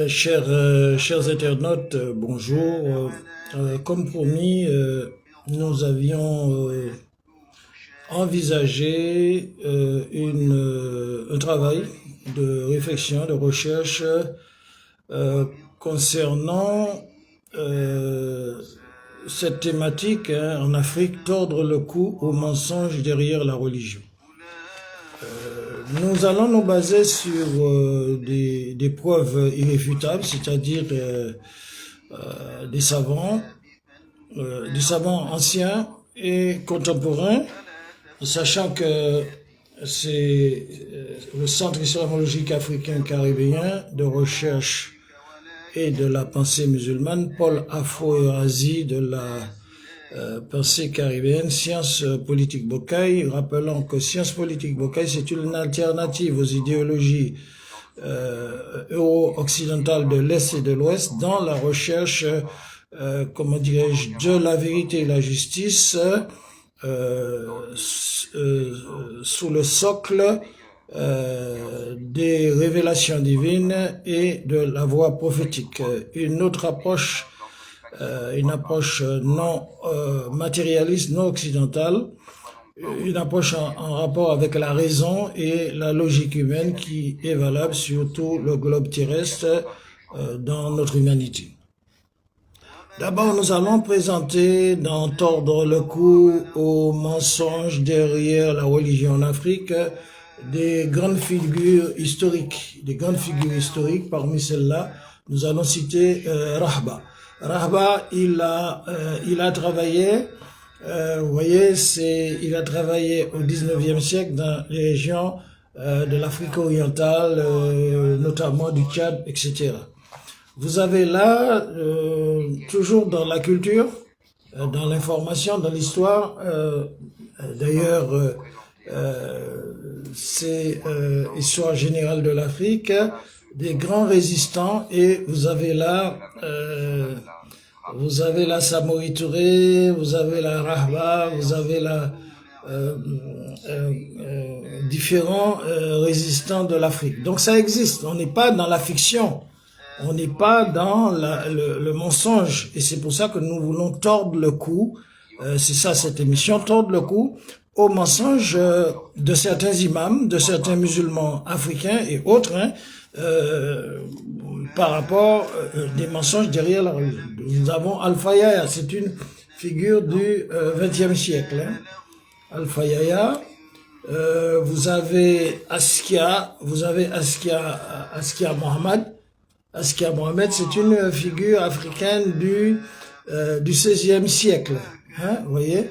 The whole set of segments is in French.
Chers internautes, bonjour. Comme promis, nous avions envisagé un travail de réflexion, de recherche concernant euh, cette thématique, hein, en Afrique, tordre le cou aux mensonges derrière la religion. Nous allons nous baser sur des preuves irréfutables, c'est-à-dire des savants anciens et contemporains, sachant que c'est le Centre islamologique africain caribéen de recherche et de la pensée musulmane, Paul Afo-Erazi de la pensée caribéenne, Sciences politiques Bocaille, rappelant que Sciences politiques Bocaille, c'est une alternative aux idéologies euro-occidentales de l'Est et de l'Ouest dans la recherche, comment dirais-je, de la vérité et la justice sous le socle des révélations divines et de la voie prophétique. Une approche non matérialiste, non occidentale, une approche en rapport avec la raison et la logique humaine qui est valable sur tout le globe terrestre dans notre humanité. D'abord, nous allons présenter, dans tordre le cou aux mensonges derrière la religion en Afrique, des grandes figures historiques. Parmi celles-là, nous allons citer Rahba. Rahba, il a travaillé, vous voyez, il a travaillé au 19e siècle dans les régions de l'Afrique orientale, notamment du Tchad, etc. Vous avez là, toujours dans la culture, dans l'information, dans l'histoire, d'ailleurs, c'est Histoire générale de l'Afrique, des grands résistants, et vous avez là Samori Touré, vous avez la Rahba, vous avez là différents résistants de l'Afrique. Donc ça existe, on n'est pas dans la fiction. On n'est pas dans le mensonge, et c'est pour ça que nous voulons tordre le cou, c'est ça cette émission, tordre le cou aux mensonges de certains imams, de certains musulmans africains et autres, hein, par rapport des mensonges derrière la religion. Nous avons Alpha Yahya, c'est une figure du XXe siècle. Hein. Alpha Yahya, vous avez Askia Mohammed. Askia Mohamed, c'est une figure africaine du XVIe siècle. Hein, vous voyez,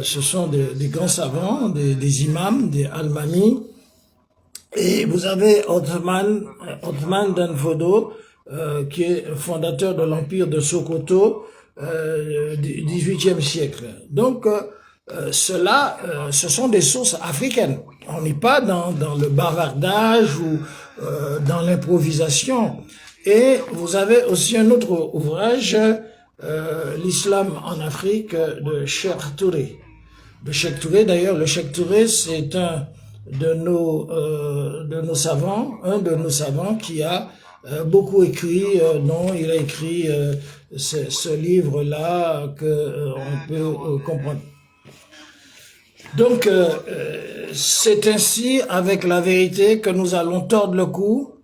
ce sont des grands savants, des imams, des almamis. Et vous avez Othman Danfodo, qui est fondateur de l'empire de Sokoto du XVIIIe siècle. Donc, ce sont des sources africaines. On n'est pas dans le bavardage ou dans l'improvisation. Et vous avez aussi un autre ouvrage, l'islam en Afrique, de Cheikh Touré. D'ailleurs, le Cheikh Touré, c'est un de nos savants qui a beaucoup écrit, dont il a écrit ce livre-là que on peut comprendre. Donc, c'est ainsi, avec la vérité, que nous allons tordre le cou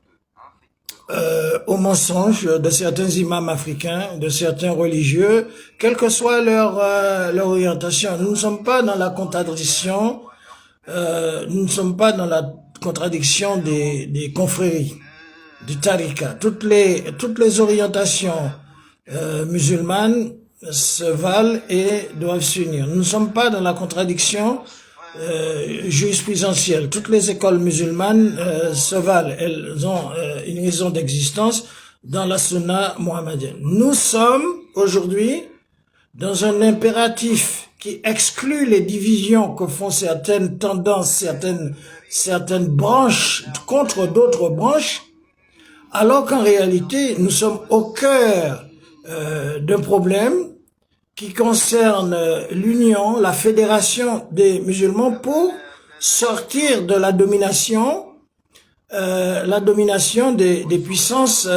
aux mensonges de certains imams africains, de certains religieux, quelle que soit leur orientation. Nous ne sommes pas dans la contradiction, des confréries, du tariqa. Toutes les orientations musulmanes se valent et doivent s'unir. Nous ne sommes pas dans la contradiction jurisprudentielle. Toutes les écoles musulmanes se valent. Elles ont une raison d'existence dans la sunna mohammedienne. Nous sommes aujourd'hui dans un impératif qui exclut les divisions que font certaines tendances, certaines branches contre d'autres branches, alors qu'en réalité, nous sommes au cœur d'un problème qui concerne l'union, la fédération des musulmans pour sortir de la domination la domination des puissances,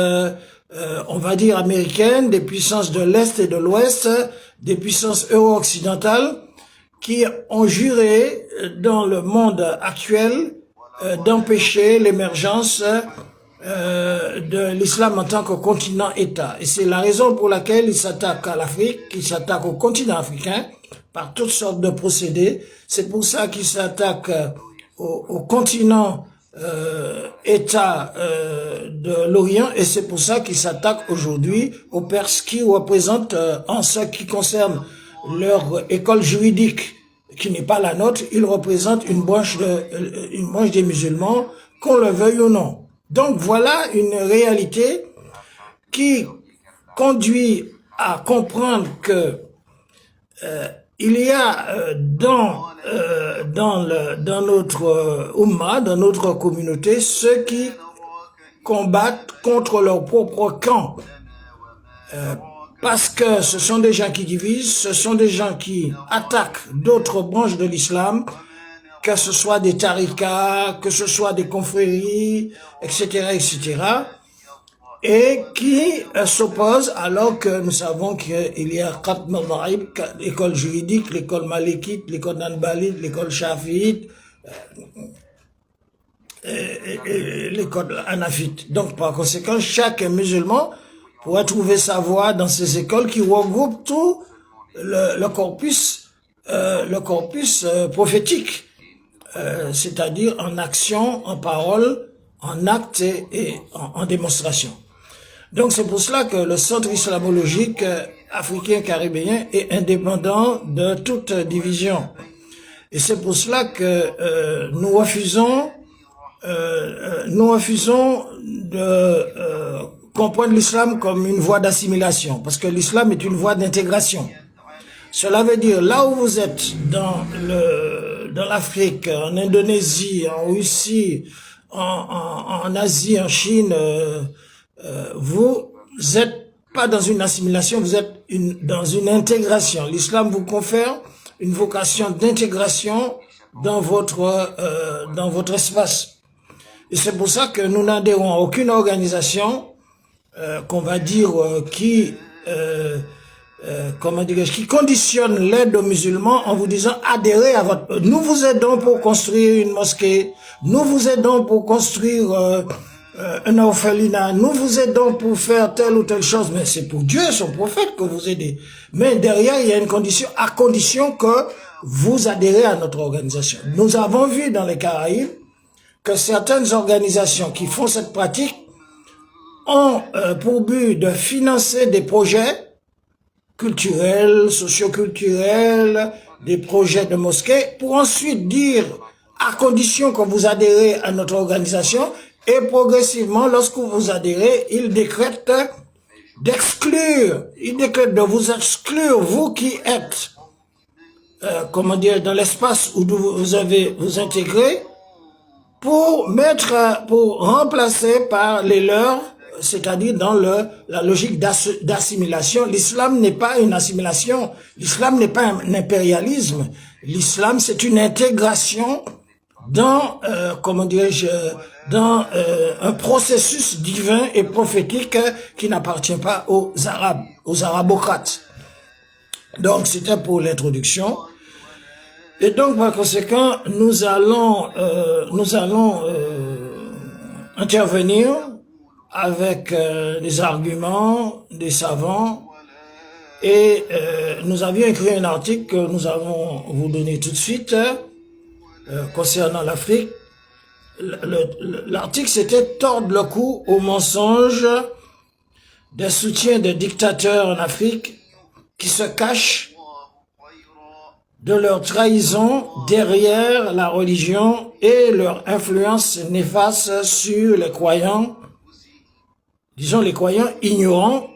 on va dire américaines, des puissances de l'Est et de l'Ouest, des puissances euro-occidentales, qui ont juré dans le monde actuel d'empêcher l'émergence de l'islam en tant que continent-État. Et c'est la raison pour laquelle ils s'attaquent à l'Afrique, ils s'attaquent au continent africain par toutes sortes de procédés. C'est pour ça qu'ils s'attaquent au continent État de l'Orient, et c'est pour ça qu'ils s'attaquent aujourd'hui aux Perses qui représentent, en ce qui concerne leur école juridique, qui n'est pas la nôtre, ils représentent une branche des musulmans, qu'on le veuille ou non. Donc voilà une réalité qui conduit à comprendre que il y a dans notre Ummah, dans notre communauté, ceux qui combattent contre leur propre camp. Parce que ce sont des gens qui divisent, ce sont des gens qui attaquent d'autres branches de l'islam, que ce soit des tariqas, que ce soit des confréries, etc., etc., et qui s'opposent alors que nous savons qu'il y a quatre madhahib, l'école juridique, l'école malikite, l'école hanbalite, l'école shafiite, et l'école hanafite. Donc par conséquent, chaque musulman pourrait trouver sa voie dans ces écoles qui regroupent tout le corpus prophétique, c'est-à-dire en action, en parole, en acte et en démonstration. Donc c'est pour cela que le centre islamologique africain caribéen est indépendant de toute division. Et c'est pour cela que nous refusons de comprendre l'islam comme une voie d'assimilation, parce que l'islam est une voie d'intégration. Cela veut dire, là où vous êtes dans l'Afrique, en Indonésie, en Russie, en Asie, en Chine, vous êtes pas dans une assimilation, vous êtes dans une intégration. L'islam vous confère une vocation d'intégration dans votre espace. Et c'est pour ça que nous n'adhérons à aucune organisation qu'on va dire qui conditionne l'aide aux musulmans en vous disant adhérez à votre... Nous vous aidons pour construire une mosquée, nous vous aidons pour construire un orphelinat, nous vous aidons pour faire telle ou telle chose, mais c'est pour Dieu et son prophète que vous aidez. Mais derrière, il y a une condition, à condition que vous adhérez à notre organisation. Nous avons vu dans les Caraïbes que certaines organisations qui font cette pratique ont pour but de financer des projets culturels, socioculturels, des projets de mosquées, pour ensuite dire, à condition que vous adhérez à notre organisation, et progressivement, lorsque vous adhérez, ils décrètent de vous exclure, vous qui êtes, dans l'espace où vous avez vous intégré, pour remplacer par les leurs, c'est-à-dire dans la logique d'assimilation. L'islam n'est pas une assimilation, l'islam n'est pas un impérialisme, l'islam c'est une intégration dans, un processus divin et prophétique qui n'appartient pas aux Arabes, aux arabocrates. Donc c'était pour l'introduction. Et donc par conséquent, nous allons intervenir avec des arguments des savants, et nous avions écrit un article que nous allons vous donner tout de suite concernant l'Afrique. L'article c'était tordre le cou aux mensonges des soutiens des dictateurs en Afrique qui se cachent de leur trahison derrière la religion et leur influence néfaste sur les croyants, disons les croyants ignorants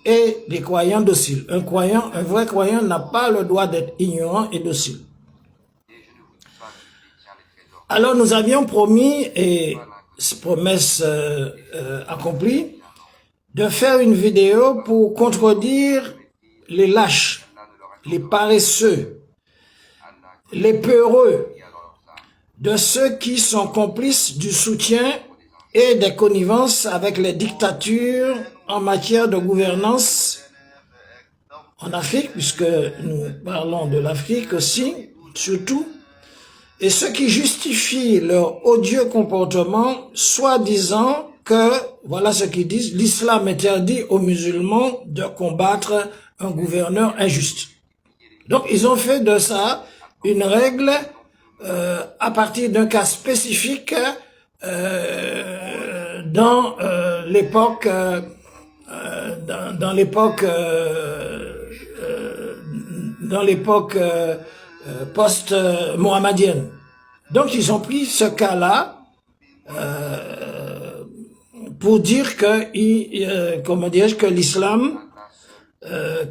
et les croyants dociles. Un vrai croyant n'a pas le droit d'être ignorant et docile. Alors nous avions promis, et promesse accomplie, de faire une vidéo pour contredire les lâches, les paresseux, les peureux de ceux qui sont complices du soutien et des connivences avec les dictatures en matière de gouvernance en Afrique, puisque nous parlons de l'Afrique aussi, surtout, et ceux qui justifient leur odieux comportement, soi-disant que, voilà ce qu'ils disent, l'islam interdit aux musulmans de combattre un gouverneur injuste. Donc, ils ont fait de ça une règle à partir d'un cas spécifique dans l'époque post-mohammadienne. Donc, ils ont pris ce cas-là pour dire que, comment dirais-je, que l'islam,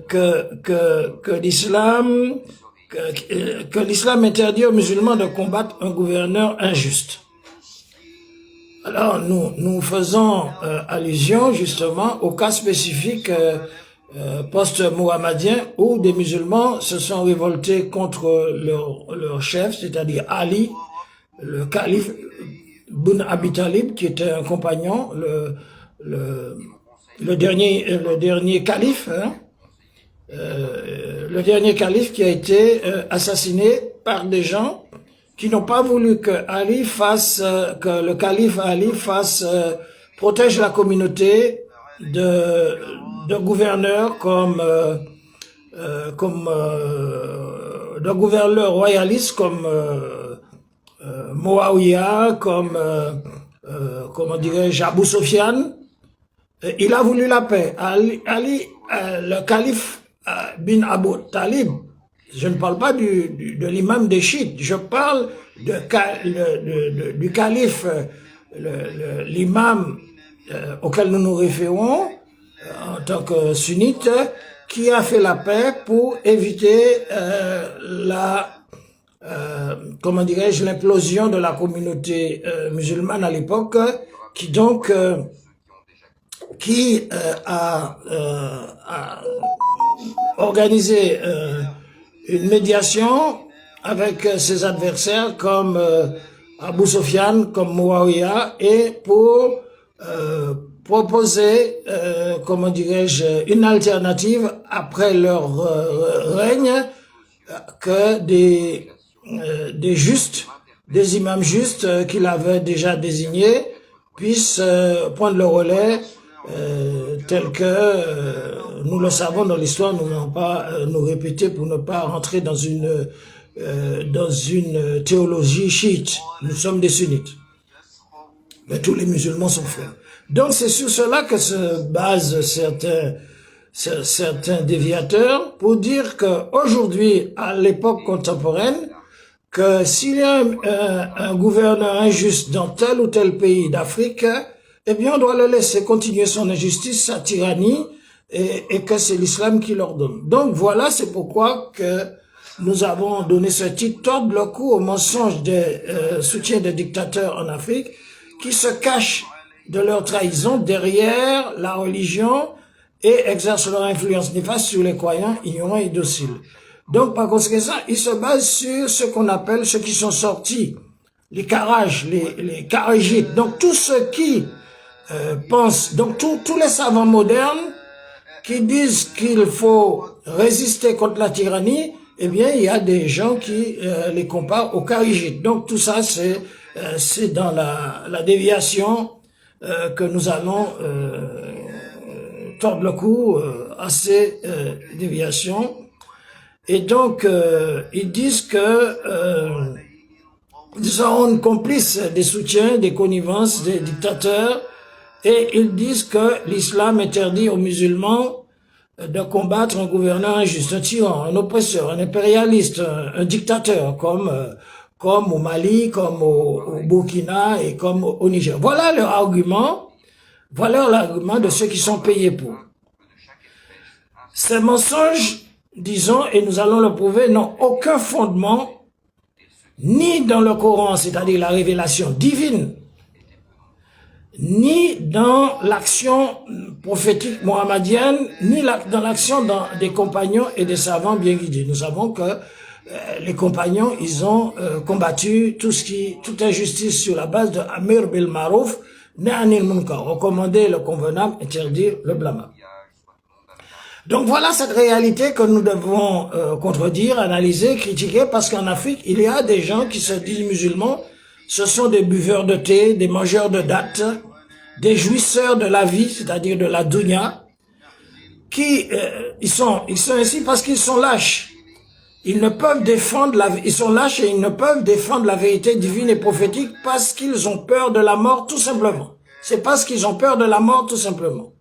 que l'islam interdit aux musulmans de combattre un gouverneur injuste. Alors, nous faisons allusion justement au cas spécifique post-mohammadien où des musulmans se sont révoltés contre leur chef, c'est-à-dire Ali, le calife Ibn Abi Talib, qui était un compagnon, le dernier calife, hein, le dernier calife qui a été assassiné par des gens qui n'ont pas voulu que le calife Ali protège la communauté de gouverneurs de gouverneurs royalistes comme Muawiyah, comme comment dirais-je, Abu Sofyan. Il a voulu la paix. Le calife bin Abu Talib, je ne parle pas de l'imam des chiites, je parle du calife, l'imam auquel nous nous référons en tant que sunnite, qui a fait la paix pour éviter comment dirais-je, l'implosion de la communauté musulmane à l'époque, qui donc a organisé une médiation avec ses adversaires comme Abu Sofyan, comme Muawiyah, et pour proposer, comment dirais-je, une alternative après leur règne, que des imams justes qu'il avait déjà désignés puissent prendre le relais tel que nous le savons dans l'histoire. Nous n'allons pas nous répéter pour ne pas rentrer dans une théologie chiite. Nous sommes des sunnites, mais tous les musulmans sont frères. Donc c'est sur cela que se basent certains déviateurs pour dire qu'aujourd'hui, à l'époque contemporaine, que s'il y a un gouverneur injuste dans tel ou tel pays d'Afrique, eh bien on doit le laisser continuer son injustice, sa tyrannie, et que c'est l'islam qui l'ordonne. Donc voilà, c'est pourquoi que nous avons donné ce titre, tordre le cou au mensonge des soutiens des dictateurs en Afrique, qui se cachent de leur trahison derrière la religion et exercent leur influence néfaste sur les croyants ignorants et dociles. Donc, par conséquent, ils se basent sur ce qu'on appelle ceux qui sont sortis, les Karages, les Karajites. Donc, tous ceux qui pensent, donc tous les savants modernes qui disent qu'il faut résister contre la tyrannie, eh bien, il y a des gens qui les comparent aux Karajites. Donc, tout ça, c'est dans la déviation que nous allons tordre le cou à ces déviations. Et donc, ils disent que ils seront complices des soutiens, des connivences des dictateurs, et ils disent que l'islam interdit aux musulmans de combattre un gouverneur injuste, un tyran, un oppresseur, un impérialiste, un dictateur, comme au Mali, comme au Burkina et comme au Niger. Voilà leur argument. Voilà l'argument de ceux qui sont payés pour. Ces mensonges, disons, et nous allons le prouver, n'ont aucun fondement, ni dans le Coran, c'est-à-dire la révélation divine, ni dans l'action prophétique mohammadienne, ni dans l'action des compagnons et des savants bien guidés. Nous savons que les compagnons, ils ont combattu toute injustice sur la base de Amir bil Marouf, Na'anil Munkar, recommander le convenable, interdire le blâmable. Donc voilà cette réalité que nous devons contredire, analyser, critiquer, parce qu'en Afrique, il y a des gens qui se disent musulmans, ce sont des buveurs de thé, des mangeurs de dattes, des jouisseurs de la vie, c'est-à-dire de la dunya, qui ils sont ainsi parce qu'ils sont lâches. Ils ne peuvent défendre ils sont lâches et ils ne peuvent défendre la vérité divine et prophétique parce qu'ils ont peur de la mort tout simplement. C'est parce qu'ils ont peur de la mort tout simplement.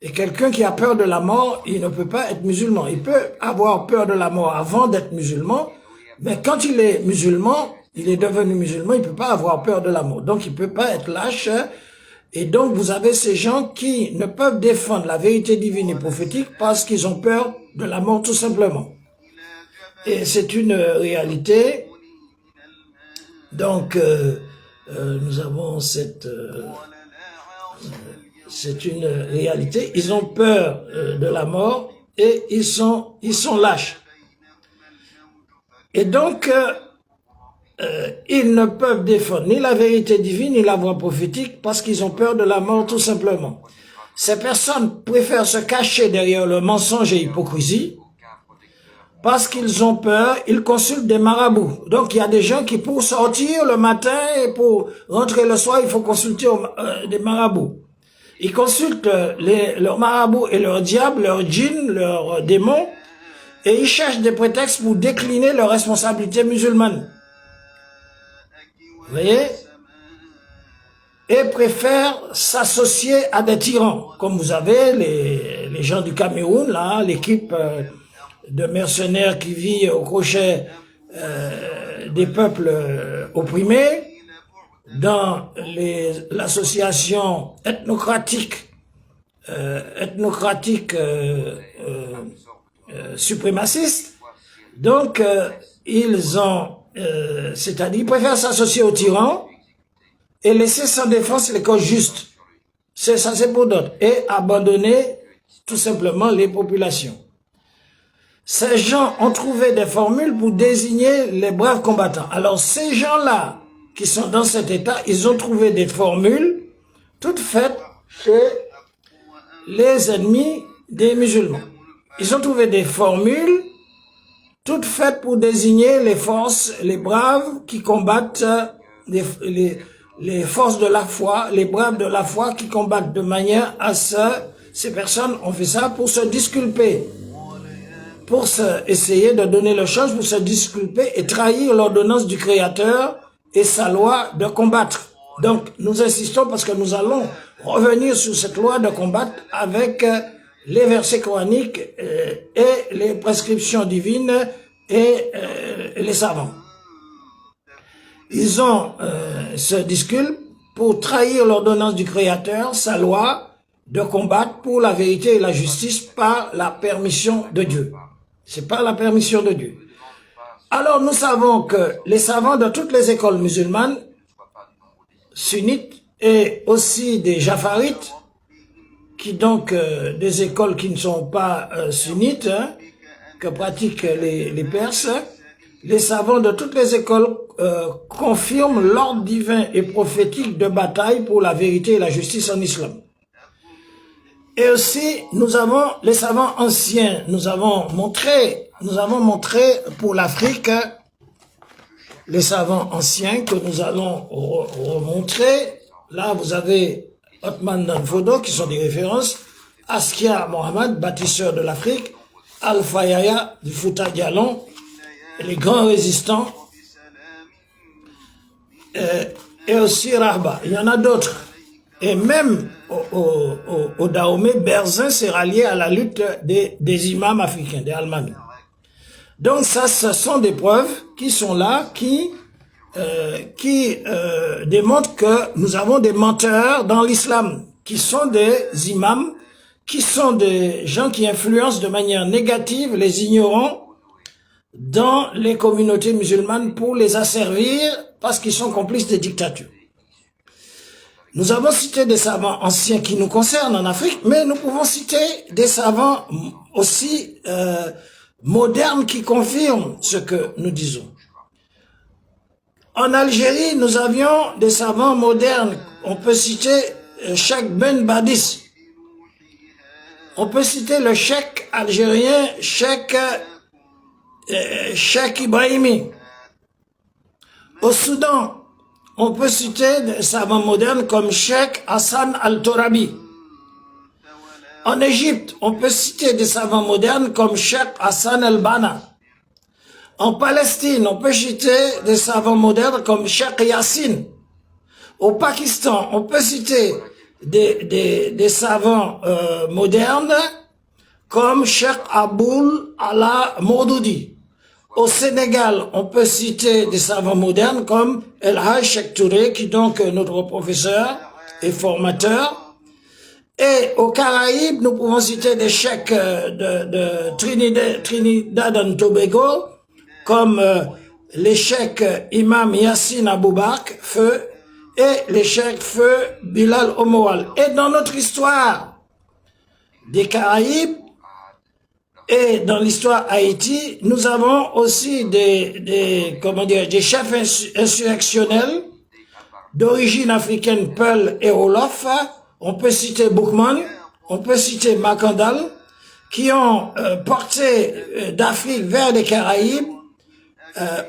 Et quelqu'un qui a peur de la mort, il ne peut pas être musulman. Il peut avoir peur de la mort avant d'être musulman, mais quand il est musulman, il est devenu musulman, il ne peut pas avoir peur de la mort. Donc il ne peut pas être lâche. Et donc vous avez ces gens qui ne peuvent défendre la vérité divine et prophétique parce qu'ils ont peur de la mort tout simplement. Et c'est une réalité. Donc nous avons c'est une réalité. Ils ont peur de la mort et ils sont lâches. Et donc, ils ne peuvent défendre ni la vérité divine ni la voie prophétique parce qu'ils ont peur de la mort tout simplement. Ces personnes préfèrent se cacher derrière le mensonge et l'hypocrisie parce qu'ils ont peur, ils consultent des marabouts. Donc il y a des gens qui pour sortir le matin et pour rentrer le soir, il faut consulter des marabouts. Ils consultent leurs marabouts et leurs diables, leurs djinns, leurs démons, et ils cherchent des prétextes pour décliner leurs responsabilités musulmanes. Vous voyez? Et préfèrent s'associer à des tyrans. Comme vous avez les gens du Cameroun, là, l'équipe de mercenaires qui vit au crochet des peuples opprimés, dans l'association ethnocratique suprémaciste. Donc ils ont c'est-à-dire ils préfèrent s'associer aux tyrans et laisser sans défense les causes justes. Ça c'est pour d'autres. Et abandonner tout simplement les populations. Ces gens ont trouvé des formules pour désigner les braves combattants. Alors ces gens-là qui sont dans cet état, ils ont trouvé des formules toutes faites chez les ennemis des musulmans. Ils ont trouvé des formules toutes faites pour désigner les forces, les braves qui combattent, les forces de la foi, les braves de la foi qui combattent de manière à ces personnes ont fait ça pour se disculper, pour essayer de donner le change, pour se disculper et trahir l'ordonnance du Créateur et sa loi de combattre. Donc, nous insistons parce que nous allons revenir sur cette loi de combattre avec les versets coraniques et les prescriptions divines et les savants. Ils ont se disculpent pour trahir l'ordonnance du Créateur, sa loi de combattre pour la vérité et la justice par la permission de Dieu. C'est pas la permission de Dieu. Alors nous savons que les savants de toutes les écoles musulmanes, sunnites et aussi des jafarites, qui donc des écoles qui ne sont pas sunnites, que pratiquent les Perses, les savants de toutes les écoles confirment l'ordre divin et prophétique de bataille pour la vérité et la justice en islam. Et aussi, nous avons les savants anciens, nous avons montré pour l'Afrique, les savants anciens que nous allons remontrer. Là, vous avez Othman Danfodo, qui sont des références, Askia Mohamed, bâtisseur de l'Afrique, Alpha Yaya du Fouta Djallon, les grands résistants, et aussi Rahba. Il y en a d'autres. Et même au Dahomey, Berzin s'est rallié à la lutte des imams africains, des Almami. Donc ça, ce sont des preuves qui sont là, qui démontrent que nous avons des menteurs dans l'islam, qui sont des imams, qui sont des gens qui influencent de manière négative les ignorants dans les communautés musulmanes pour les asservir parce qu'ils sont complices des dictatures. Nous avons cité des savants anciens qui nous concernent en Afrique, mais nous pouvons citer des savants aussi modernes qui confirment ce que nous disons. En Algérie, nous avions des savants modernes. On peut citer Cheikh Ben Badis. On peut citer le cheikh algérien, Cheikh Ibrahimi. Au Soudan, on peut citer des savants modernes comme Cheikh Hassan Al-Torabi. En Égypte, on peut citer des savants modernes comme Cheikh Hassan El-Banna. En Palestine, on peut citer des savants modernes comme Cheikh Yassine. Au Pakistan, on peut citer des savants modernes comme Cheikh Aboul Ala Moudoudi. Au Sénégal, on peut citer des savants modernes comme El Haj Cheikh Touré, qui est donc notre professeur et formateur. Et aux Caraïbes, nous pouvons citer des cheikhs de Trinidad and Tobago, comme les cheikhs Imam Yassine Aboubak, feu, et les cheikhs feu Bilal Omoual. Et dans notre histoire des Caraïbes et dans l'histoire Haïti, nous avons aussi des chefs insurrectionnels d'origine africaine, Peul et Wolof. On peut citer Boukman, on peut citer Makandal, qui ont porté d'Afrique vers les Caraïbes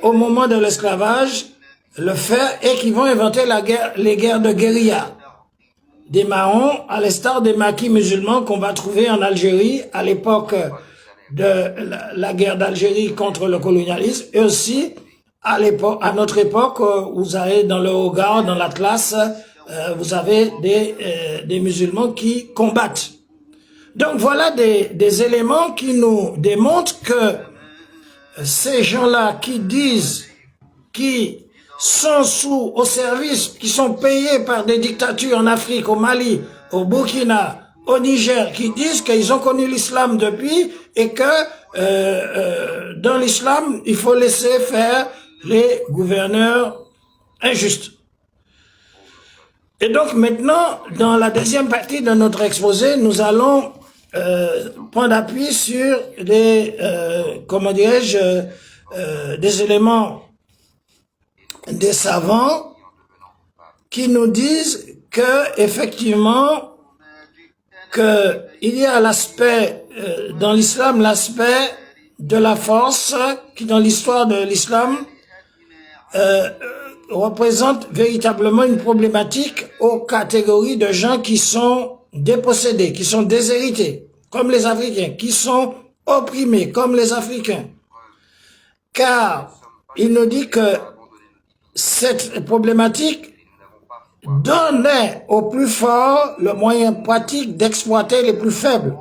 au moment de l'esclavage, le fer, et qui vont inventer les guerres de guérilla des Mahons, à l'instar des maquis musulmans qu'on va trouver en Algérie à l'époque de la guerre d'Algérie contre le colonialisme, et aussi à notre époque, vous avez dans le Hogar, dans l'Atlas, vous avez des musulmans qui combattent. Donc voilà des éléments qui nous démontrent que ces gens-là qui disent, qui sont au service, qui sont payés par des dictatures en Afrique, au Mali, au Burkina, au Niger, qui disent qu'ils ont connu l'islam depuis et que dans l'islam, il faut laisser faire les gouverneurs injustes. Et donc maintenant, dans la deuxième partie de notre exposé, nous allons prendre appui sur des éléments des savants qui nous disent que effectivement il y a l'aspect dans l'islam, l'aspect de la force qui dans l'histoire de l'islam représente véritablement une problématique aux catégories de gens qui sont dépossédés, qui sont déshérités, comme les Africains, qui sont opprimés, comme les Africains. Car il nous dit que cette problématique donnait aux plus forts le moyen pratique d'exploiter les plus faibles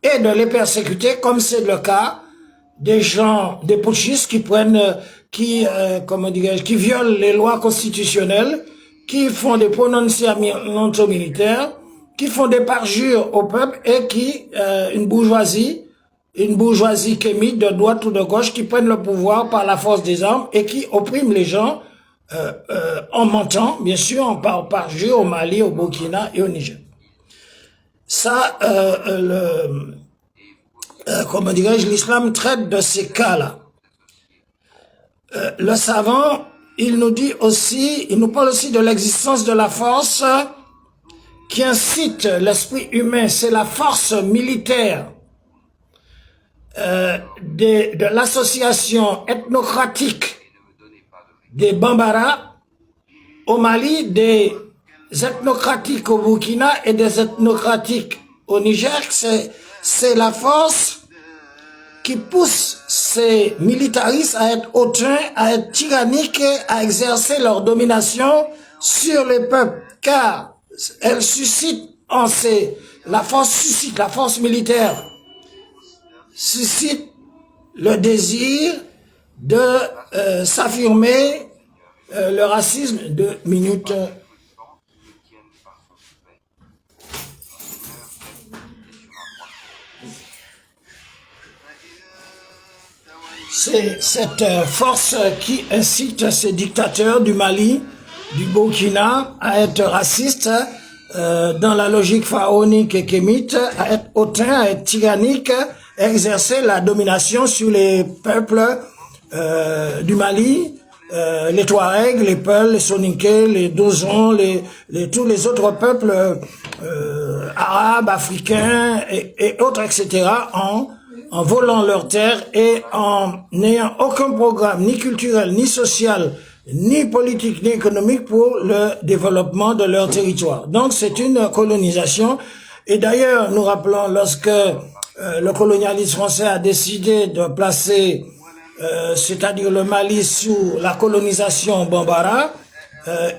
et de les persécuter, comme c'est le cas des gens, des putschistes qui prennent, qui violent les lois constitutionnelles, qui font des prononciaments militaires, qui font des parjures au peuple et qui, une bourgeoisie kémite de droite ou de gauche qui prennent le pouvoir par la force des armes et qui oppriment les gens en mentant, bien sûr, en parjure au Mali, au Burkina et au Niger. Ça, l'islam traite de ces cas-là. Le savant, il nous parle aussi de l'existence de la force qui incite l'esprit humain, c'est la force militaire de l'association ethnocratique des Bambara au Mali, des ethnocratiques au Burkina et des ethnocratiques au Niger. C'est la force qui pousse ces militaristes à être hautains, à être tyranniques, à exercer leur domination sur les peuples, car elle suscite la force militaire suscite le désir de s'affirmer le racisme de minute. C'est cette force qui incite ces dictateurs du Mali, du Burkina à être racistes dans la logique pharaonique et kémite, à être hautains, à être tyranniques, exercé la domination sur les peuples du Mali, les Touaregs, les Peuls, les Soninké, les Dozons, tous les autres peuples arabes, africains et autres, etc., en volant leurs terres et en n'ayant aucun programme, ni culturel, ni social, ni politique, ni économique pour le développement de leur territoire. Donc c'est une colonisation. Et d'ailleurs, nous rappelons, lorsque le colonialisme français a décidé de placer, c'est-à-dire le Mali, sous la colonisation Bambara,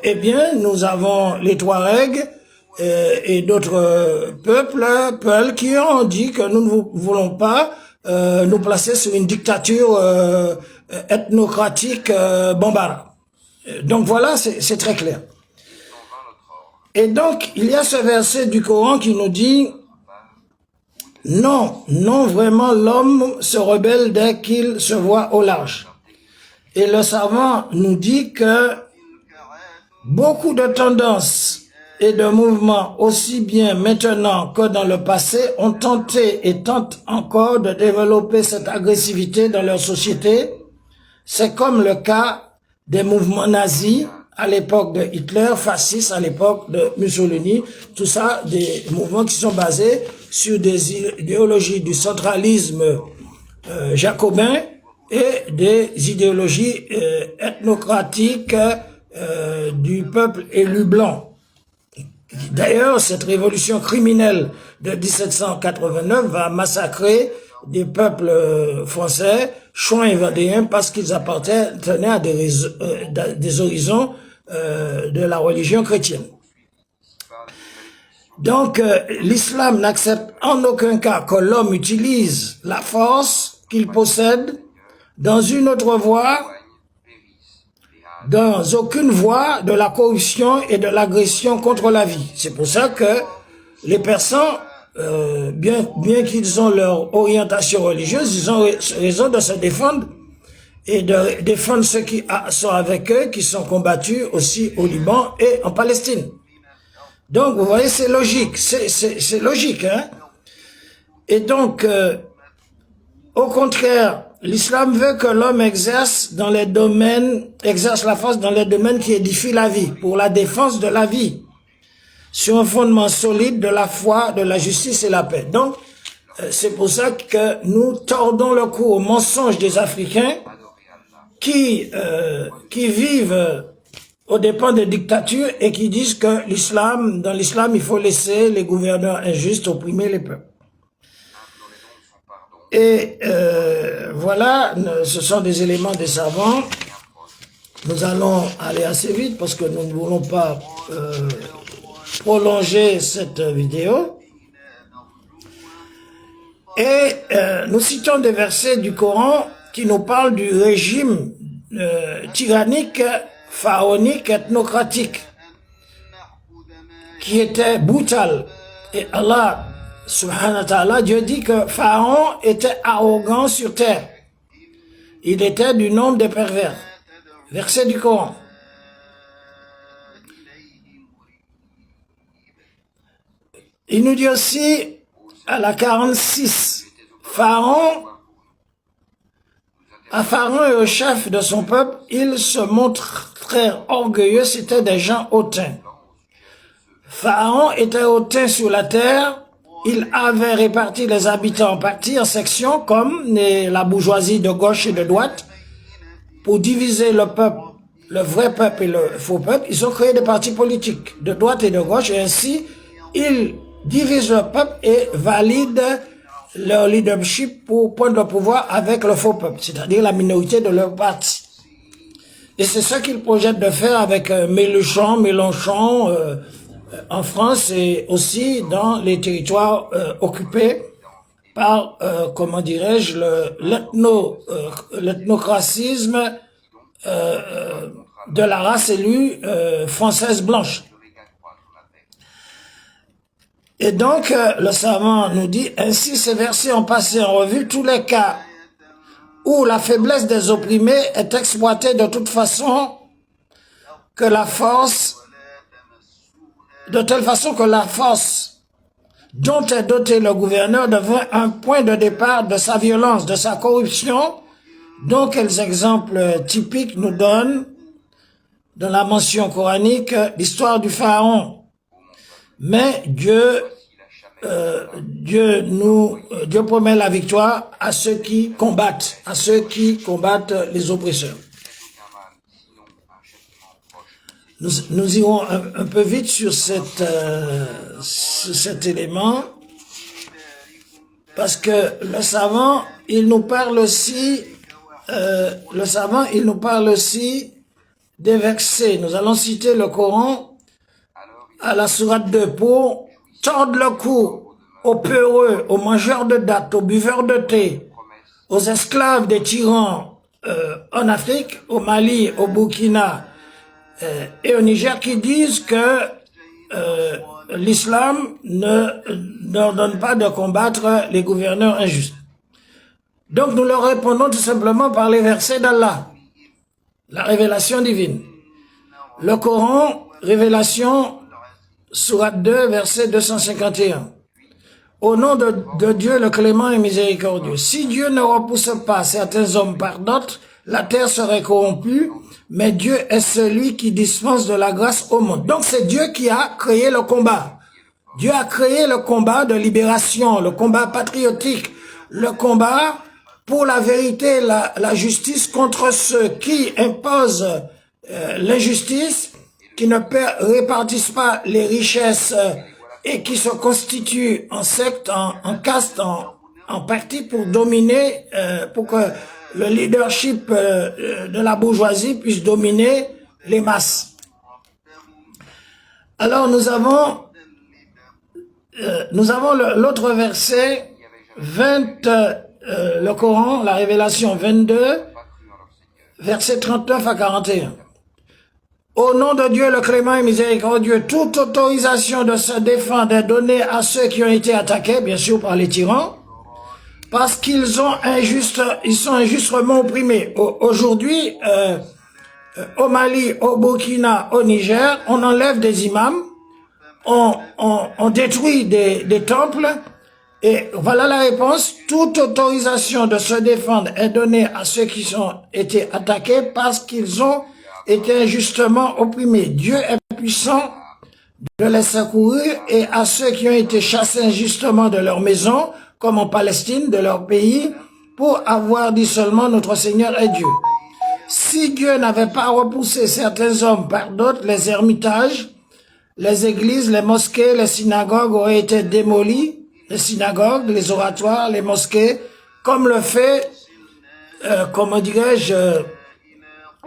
eh bien, nous avons les Touaregs et d'autres peuples qui ont dit que nous ne voulons pas nous placer sous une dictature ethnocratique Bambara. Donc voilà, c'est très clair. Et donc, il y a ce verset du Coran qui nous dit « Non, non, vraiment, l'homme se rebelle dès qu'il se voit au large. » Et le savant nous dit que beaucoup de tendances et de mouvements, aussi bien maintenant que dans le passé, ont tenté et tentent encore de développer cette agressivité dans leur société. C'est comme le cas des mouvements nazis à l'époque de Hitler, fascistes à l'époque de Mussolini, tout ça, des mouvements qui sont basés sur des idéologies du centralisme jacobin et des idéologies ethnocratiques du peuple élu blanc. D'ailleurs, cette révolution criminelle de 1789 va massacrer des peuples français, chouans et vendéens, parce qu'ils appartenaient à des horizons de la religion chrétienne. Donc, l'islam n'accepte en aucun cas que l'homme utilise la force qu'il possède dans une autre voie, dans aucune voie de la corruption et de l'agression contre la vie. C'est pour ça que les Persans, bien qu'ils ont leur orientation religieuse, ils ont raison de se défendre et de défendre ceux qui sont avec eux, qui sont combattus aussi au Liban et en Palestine. Donc, vous voyez, c'est logique, c'est logique, hein. Et donc, au contraire, l'islam veut que l'homme exerce la force dans les domaines qui édifient la vie, pour la défense de la vie, sur un fondement solide de la foi, de la justice et la paix. Donc, c'est pour ça que nous tordons le cou aux mensonges des Africains qui vivent aux dépens des dictatures et qui disent que dans l'islam, il faut laisser les gouverneurs injustes opprimer les peuples. Et voilà, ce sont des éléments des savants. Nous allons aller assez vite parce que nous ne voulons pas prolonger cette vidéo. Et nous citons des versets du Coran qui nous parlent du régime tyrannique, pharaonique, ethnocratique, qui était brutal. Et Allah, subhanahu wa ta'ala, Dieu dit que Pharaon était arrogant sur terre. Il était du nombre des pervers. Verset du Coran. Il nous dit aussi, à la 46, Pharaon et au chef de son peuple, ils se montrèrent orgueilleux, c'étaient des gens hautains. Pharaon était hautain sur la terre, il avait réparti les habitants en parties, en sections, comme la bourgeoisie de gauche et de droite, pour diviser le peuple, le vrai peuple et le faux peuple. Ils ont créé des partis politiques de droite et de gauche, et ainsi, ils divisent le peuple et valident leur leadership pour prendre le pouvoir avec le faux peuple, c'est-à-dire la minorité de leur parti. Et c'est ce qu'ils projettent de faire avec Mélenchon en France et aussi dans les territoires occupés par, comment dirais-je, l'ethnocratisme de la race élue française blanche. Et donc, le savant nous dit, ainsi ces versets ont passé en revue tous les cas où la faiblesse des opprimés est exploitée de toute façon que la force, de telle façon que la force dont est doté le gouverneur devient un point de départ de sa violence, de sa corruption. Donc, quels exemples typiques nous donnent dans la mention coranique l'histoire du pharaon. Mais Dieu promet la victoire à ceux qui combattent, les oppresseurs. Nous irons un peu vite sur cet élément, parce que le savant, il nous parle aussi des versets. Nous allons citer le Coran à la sourate 2 pour tordre le cou aux peureux, aux mangeurs de dattes, aux buveurs de thé, aux esclaves des tyrans en Afrique, au Mali, au Burkina et au Niger, qui disent que l'islam ne ordonne pas de combattre les gouverneurs injustes. Donc nous leur répondons tout simplement par les versets d'Allah, la révélation divine. Le Coran, révélation, sourate 2, verset 251. Au nom de Dieu, le clément et miséricordieux. Si Dieu ne repousse pas certains hommes par d'autres, la terre serait corrompue, mais Dieu est celui qui dispense de la grâce au monde. Donc c'est Dieu qui a créé le combat. Dieu a créé le combat de libération, le combat patriotique, le combat pour la vérité, la justice contre ceux qui imposent l'injustice, qui ne répartissent pas les richesses et qui se constituent en secte, en caste, en parti pour dominer, pour que le leadership de la bourgeoisie puisse dominer les masses. Alors nous avons l'autre verset 20, le Coran, la révélation 22, verset 39 à 41. Au nom de Dieu, le clément et miséricordieux, toute autorisation de se défendre est donnée à ceux qui ont été attaqués, bien sûr par les tyrans, parce qu'ils sont injustement opprimés. Aujourd'hui, au Mali, au Burkina, au Niger, on enlève des imams, on détruit des temples, et voilà la réponse. Toute autorisation de se défendre est donnée à ceux qui ont été attaqués parce qu'ils ont été injustement opprimés. Dieu est puissant de les secourir, et à ceux qui ont été chassés injustement de leur maison, comme en Palestine, de leur pays, pour avoir dit seulement notre Seigneur est Dieu. Si Dieu n'avait pas repoussé certains hommes par d'autres, les ermitages, les églises, les mosquées, les synagogues auraient été démolis, les synagogues, les oratoires, les mosquées, comme le fait, comment dirais-je,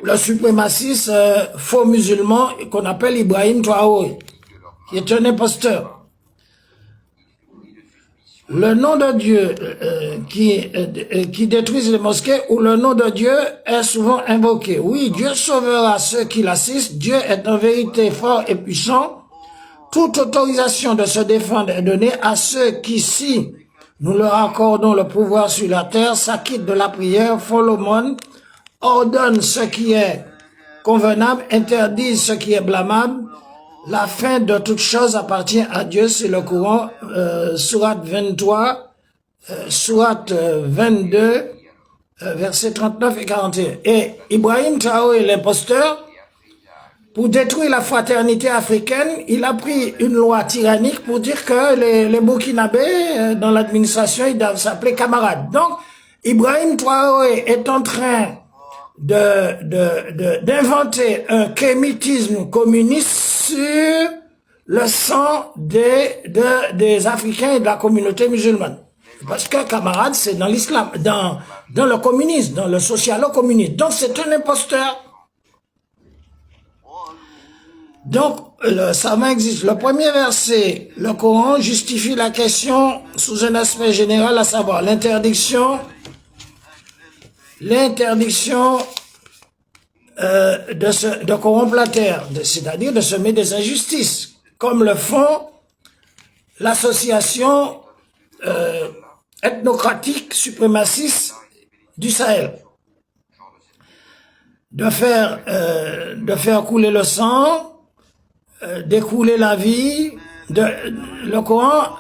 le suprémaciste faux musulman qu'on appelle Ibrahim Traoré, qui est un imposteur. Le nom de Dieu qui détruisent les mosquées, ou le nom de Dieu est souvent invoqué. Oui, Dieu sauvera ceux qui l'assistent. Dieu est en vérité fort et puissant. Toute autorisation de se défendre est donnée à ceux qui, si nous leur accordons le pouvoir sur la terre, s'acquittent de la prière, font l'aumône, ordonnent ce qui est convenable, interdisent ce qui est blâmable. La fin de toute chose appartient à Dieu, c'est le Coran, sourate 23, sourate 22, versets 39 et 41. Et Ibrahim Traoré, l'imposteur, pour détruire la fraternité africaine, il a pris une loi tyrannique pour dire que les Burkinabés, dans l'administration, ils doivent s'appeler camarades. Donc, Ibrahim Traoré est en train d'inventer un kémitisme communiste sur le sang des Africains et de la communauté musulmane. Parce que camarade, c'est dans l'islam, dans le communisme, dans le socialo-communisme. Donc c'est un imposteur. Donc le savant existe. Le premier verset, le Coran justifie la question sous un aspect général, à savoir l'interdiction de corrompre la terre, c'est-à-dire de semer des injustices, comme le font l'association ethnocratique suprémaciste du Sahel. De faire couler le sang, d'écouler la vie, le Coran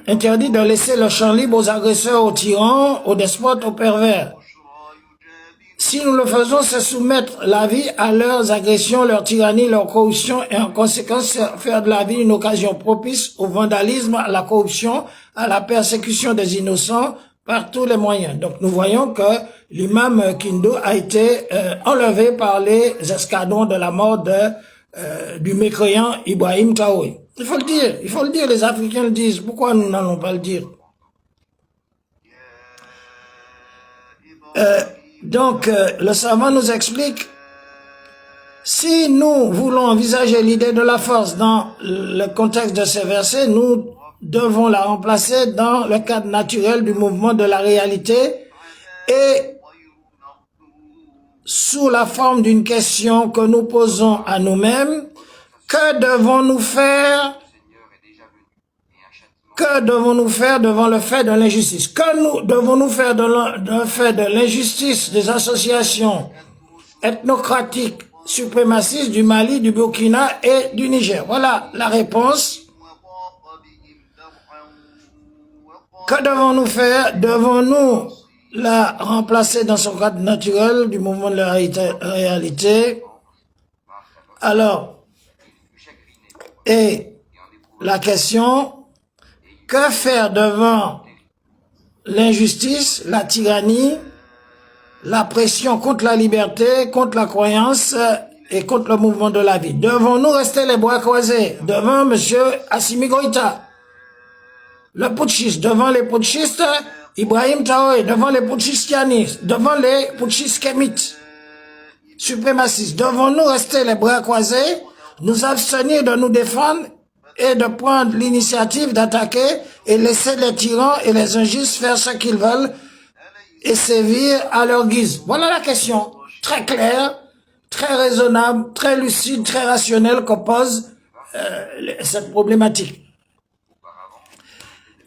interdit de laisser le champ libre aux agresseurs, aux tyrans, aux despotes, aux pervers. Si nous le faisons, c'est soumettre la vie à leurs agressions, leur tyrannie, leur corruption et en conséquence faire de la vie une occasion propice au vandalisme, à la corruption, à la persécution des innocents par tous les moyens. Donc nous voyons que l'imam Kindo a été enlevé par les escadrons de la mort du mécréant Ibrahim Traoré. Il faut le dire, les Africains le disent. Pourquoi nous n'allons pas le dire? Donc, le savant nous explique, si nous voulons envisager l'idée de la force dans le contexte de ces versets, nous devons la remplacer dans le cadre naturel du mouvement de la réalité et sous la forme d'une question que nous posons à nous-mêmes, que devons-nous faire devant le fait de l'injustice? Que devons-nous faire devant le fait de l'injustice des associations ethnocratiques suprémacistes du Mali, du Burkina et du Niger? Voilà la réponse. Que devons-nous faire? Devons-nous la remplacer dans son cadre naturel du mouvement de la réalité? Alors, et la question, que faire devant l'injustice, la tyrannie, la pression contre la liberté, contre la croyance et contre le mouvement de la vie? Devons-nous rester les bras croisés devant M. Assimi Goïta, le putschiste, devant les putschistes Ibrahim Traoré, devant les putschistes sionistes, devant les putschistes kémites, suprémacistes? Devons-nous rester les bras croisés, nous abstenir de nous défendre et de prendre l'initiative d'attaquer et laisser les tyrans et les injustes faire ce qu'ils veulent et sévir à leur guise? Voilà la question, très claire, très raisonnable, très lucide, très rationnelle que pose cette problématique.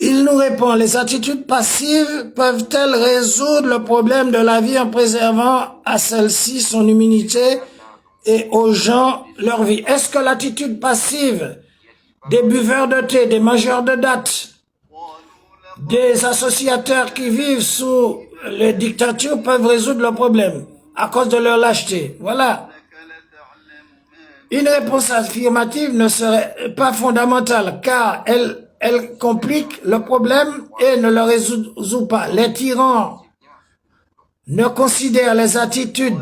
Il nous répond, les attitudes passives peuvent-elles résoudre le problème de la vie en préservant à celle-ci son immunité et aux gens leur vie? Est-ce que l'attitude passive des buveurs de thé, des mangeurs de dattes, des associateurs qui vivent sous les dictatures peuvent résoudre le problème à cause de leur lâcheté? Voilà. Une réponse affirmative ne serait pas fondamentale car elle complique le problème et ne le résout pas. Les tyrans ne considèrent les attitudes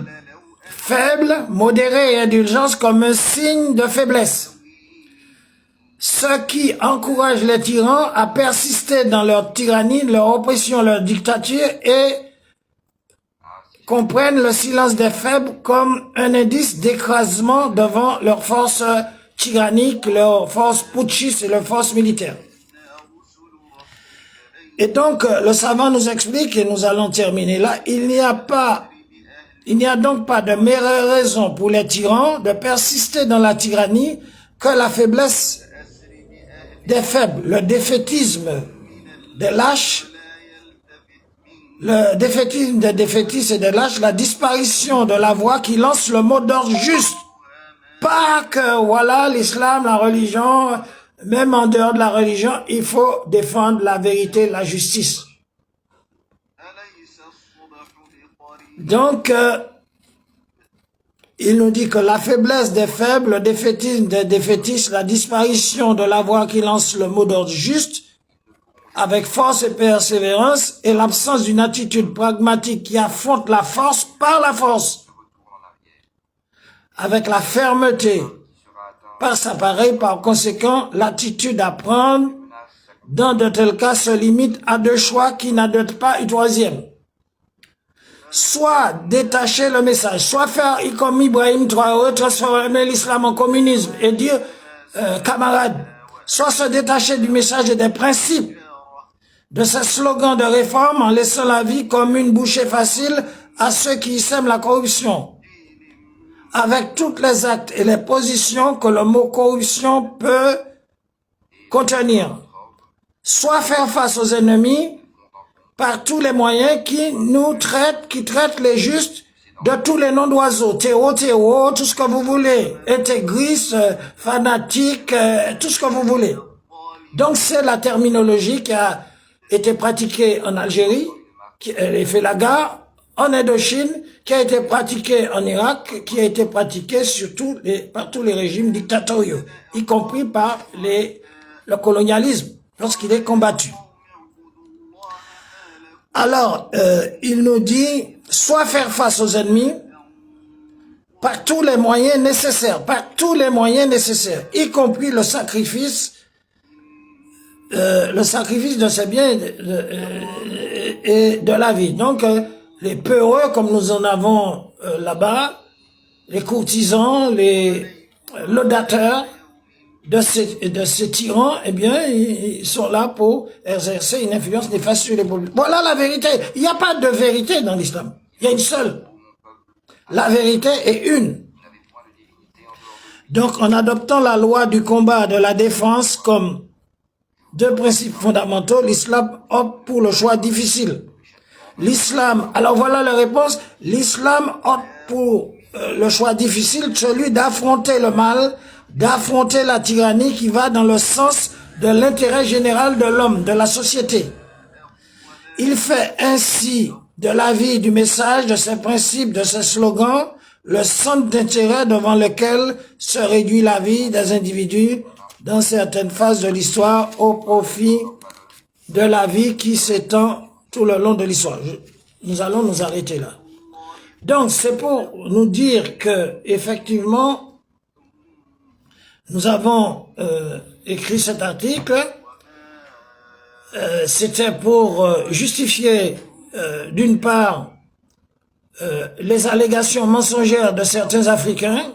faibles, modérées et indulgences comme un signe de faiblesse. Ce qui encourage les tyrans à persister dans leur tyrannie, leur oppression, leur dictature et comprennent le silence des faibles comme un indice d'écrasement devant leur force tyrannique, leur force putschiste et leur force militaire. Et donc, le savant nous explique, et nous allons terminer là, il n'y a donc pas de meilleure raison pour les tyrans de persister dans la tyrannie que la faiblesse des faibles, le défaitisme des lâches, le défaitisme des défaitistes et des lâches, la disparition de la voix qui lance le mot d'ordre juste. Pas que, voilà, l'islam, la religion, même en dehors de la religion, il faut défendre la vérité, la justice. Donc, il nous dit que la faiblesse des faibles, le défaitisme des défaitistes, la disparition de la voix qui lance le mot d'ordre juste, avec force et persévérance, et l'absence d'une attitude pragmatique qui affronte la force par la force, avec la fermeté, par sa pareille, par conséquent, l'attitude à prendre dans de tels cas se limite à deux choix qui n'adoptent pas une troisième. Soit détacher le message, soit faire comme Ibrahim Traoré, transformer l'islam en communisme et dire camarades, soit se détacher du message et des principes de ces slogans de réforme en laissant la vie comme une bouchée facile à ceux qui y sèment la corruption, avec tous les actes et les positions que le mot corruption peut contenir. Soit faire face aux ennemis par tous les moyens qui traitent les justes de tous les noms d'oiseaux, Théo, tout ce que vous voulez, intégristes, fanatiques, tout ce que vous voulez. Donc c'est la terminologie qui a été pratiquée en Algérie, les Félagas, en Indochine, qui a été pratiquée en Irak, qui a été pratiquée surtout par tous les régimes dictatoriaux, y compris par le colonialisme, lorsqu'il est combattu. Alors, il nous dit, soit faire face aux ennemis, par tous les moyens nécessaires, y compris le sacrifice de ses biens et de la vie. Donc, les peureux, comme nous en avons là-bas, les courtisans, les laudateurs de ces tyrans, eh bien, ils sont là pour exercer une influence néfaste sur les populations. Voilà la vérité. Il n'y a pas de vérité dans l'islam. Il y a une seule. La vérité est une. Donc, en adoptant la loi du combat de la défense comme deux principes fondamentaux, l'islam opte pour le choix difficile. L'islam, alors voilà la réponse, l'islam opte pour le choix difficile, celui d'affronter le mal, d'affronter la tyrannie qui va dans le sens de l'intérêt général de l'homme, de la société. Il fait ainsi de la vie, du message, de ses principes, de ses slogans, le centre d'intérêt devant lequel se réduit la vie des individus dans certaines phases de l'histoire au profit de la vie qui s'étend tout le long de l'histoire. Nous allons nous arrêter là. Donc, c'est pour nous dire que, effectivement, nous avons écrit cet article. C'était pour justifier, d'une part, les allégations mensongères de certains Africains,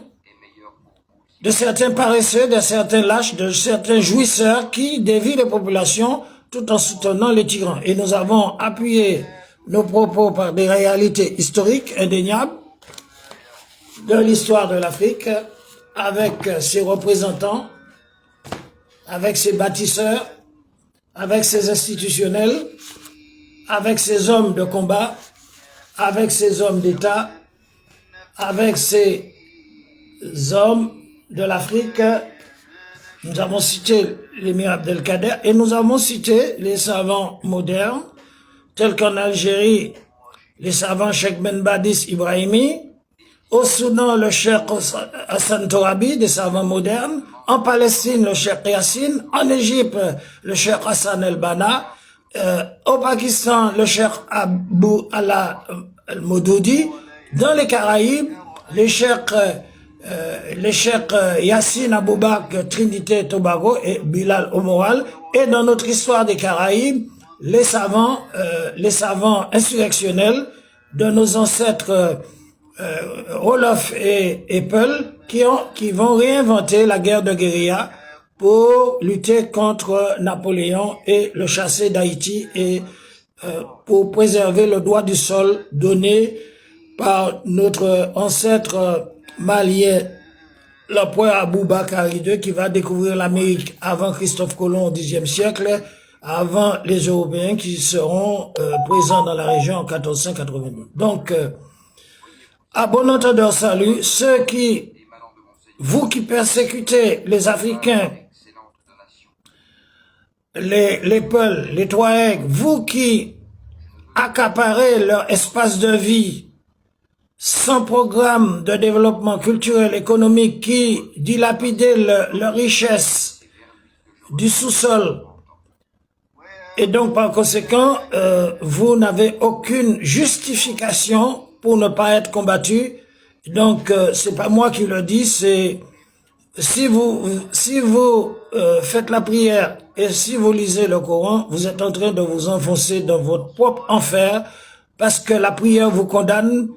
de certains paresseux, de certains lâches, de certains jouisseurs qui dévient les populations tout en soutenant les tyrans. Et nous avons appuyé nos propos par des réalités historiques indéniables de l'histoire de l'Afrique, avec ses représentants, avec ses bâtisseurs, avec ses institutionnels, avec ses hommes de combat, avec ses hommes d'État, avec ses hommes de l'Afrique. Nous avons cité l'émir Abdelkader et nous avons cité les savants modernes, tels qu'en Algérie, les savants Cheikh Ben Badis Ibrahimi, au Soudan, le Cheikh Hassan Torabi, des savants modernes, en Palestine, le Cheikh Yassine, en Égypte, le Cheikh Hassan El-Banna, au Pakistan, le Cheikh Abou Allah Al-Moudoudi, dans les Caraïbes, les Cheikh Yassine Aboubak, Trinité et Tobago et Bilal Omoral, et dans notre histoire des Caraïbes, les savants insurrectionnels de nos ancêtres Olof et Eppel qui vont réinventer la guerre de guérilla pour lutter contre Napoléon et le chasser d'Haïti et pour préserver le droit du sol donné par notre ancêtre malien, l'empereur Aboubakari II, qui va découvrir l'Amérique avant Christophe Colomb au Xe siècle, avant les Européens qui seront présents dans la région en 1492. Donc, à bon entendeur salut, vous qui persécutez les Africains, les Peuls, les Touaregs, vous qui accaparez leur espace de vie sans programme de développement culturel, économique, qui dilapidez leur richesse du sous-sol, et donc par conséquent, vous n'avez aucune justification pour ne pas être combattu. Donc, c'est pas moi qui le dis, c'est si vous faites la prière et si vous lisez le Coran, vous êtes en train de vous enfoncer dans votre propre enfer, parce que la prière vous condamne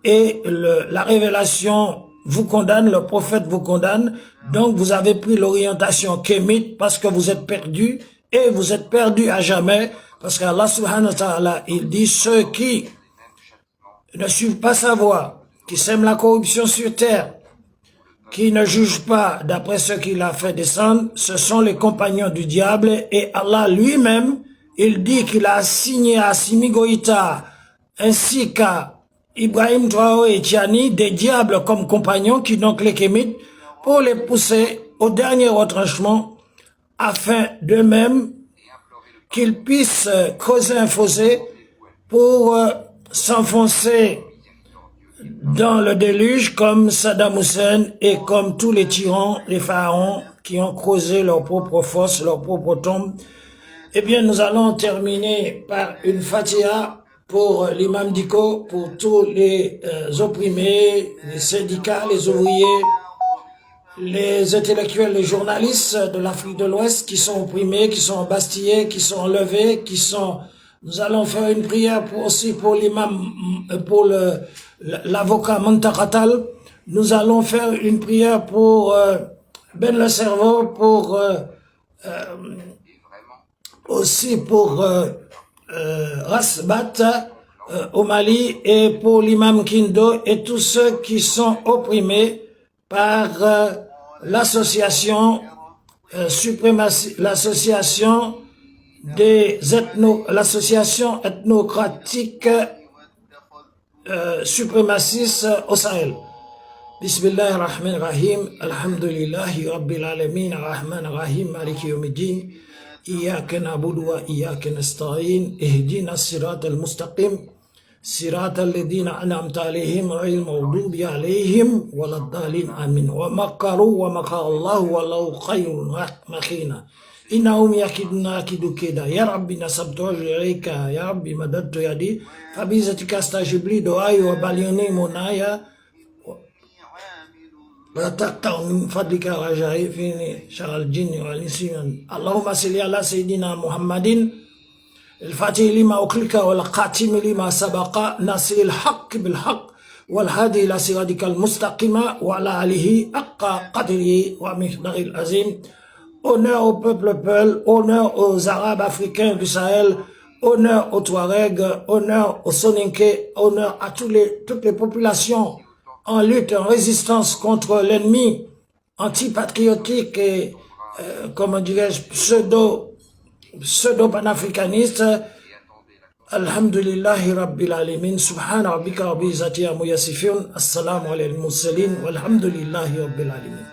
et la révélation vous condamne, le prophète vous condamne. Donc, vous avez pris l'orientation kémite parce que vous êtes perdu et vous êtes perdu à jamais, parce qu'Allah subhanahu wa ta'ala, il dit ceux qui ne suivent pas sa voie, qui sèment la corruption sur terre, qui ne jugent pas d'après ce qu'il a fait descendre, ce sont les compagnons du diable. Et Allah lui-même, il dit qu'il a assigné à Assimi Goïta ainsi qu'à Ibrahim Traoré et Tiani des diables comme compagnons, qui donc les kémites, pour les pousser au dernier retranchement, afin d'eux-mêmes qu'ils puissent creuser un fossé pour s'enfoncer dans le déluge comme Saddam Hussein et comme tous les tyrans, les pharaons qui ont creusé leur propre fosse, leur propre tombe. Eh bien, nous allons terminer par une fatiha pour l'imam Diko, pour tous les opprimés, les syndicats, les ouvriers, les intellectuels, les journalistes de l'Afrique de l'Ouest qui sont opprimés, qui sont embastillés, qui sont enlevés, qui sont... Nous allons faire une prière aussi pour l'imam, pour l'avocat Montakatal. Nous allons faire une prière pour Ben le Cerveau, pour aussi pour Rasbat au Mali et pour l'imam Kindo et tous ceux qui sont opprimés par l'association l'association l'association ethnocratique suprémaciste au Sahel. Bismillahirrahmanirrahim. Alhamdulillahi Rabbil Alamin. Ar-Rahman Maliki Yawmiddin. Iyyaka na'budu wa iyyaka nasta'in. Ihdina as-siratal mustaqim. Siratal ladzina an'amta 'alaihim ghayril maghdubi 'alaihim waladdallin. Amin. Wa makaru wa makara Allah wallahu khayrul makirin. إنهم يكيدون كيد كيدا يا ربي نسبت وجهي إليك يا ربي مددت يدي فبعزتك أستجب لي دعائي وبلغني منايا ولا تقطع من فضلك رجائي في شر الجن والإنس اللهم صل على سيدنا محمد الفاتح لما أغلق والخاتم لما سبق ناصر الحق بالحق والهادي إلى صراطك المستقيم وعلى آله حق قدره ومقداره العظيم. Honneur au peuple Peul, honneur aux Arabes africains du Sahel, honneur aux Touaregs, honneur aux Soninké, honneur à toutes les populations en lutte, en résistance contre l'ennemi antipatriotique et, comment dirais-je, pseudo-panafricaniste. Alhamdulillahi Rabbil Alamin, Subhana Rabbika Rabbil Izzati Amma Yasifun, Assalamu alayhi al-Mursalin, Walhamdulillahi Rabbil Alamin.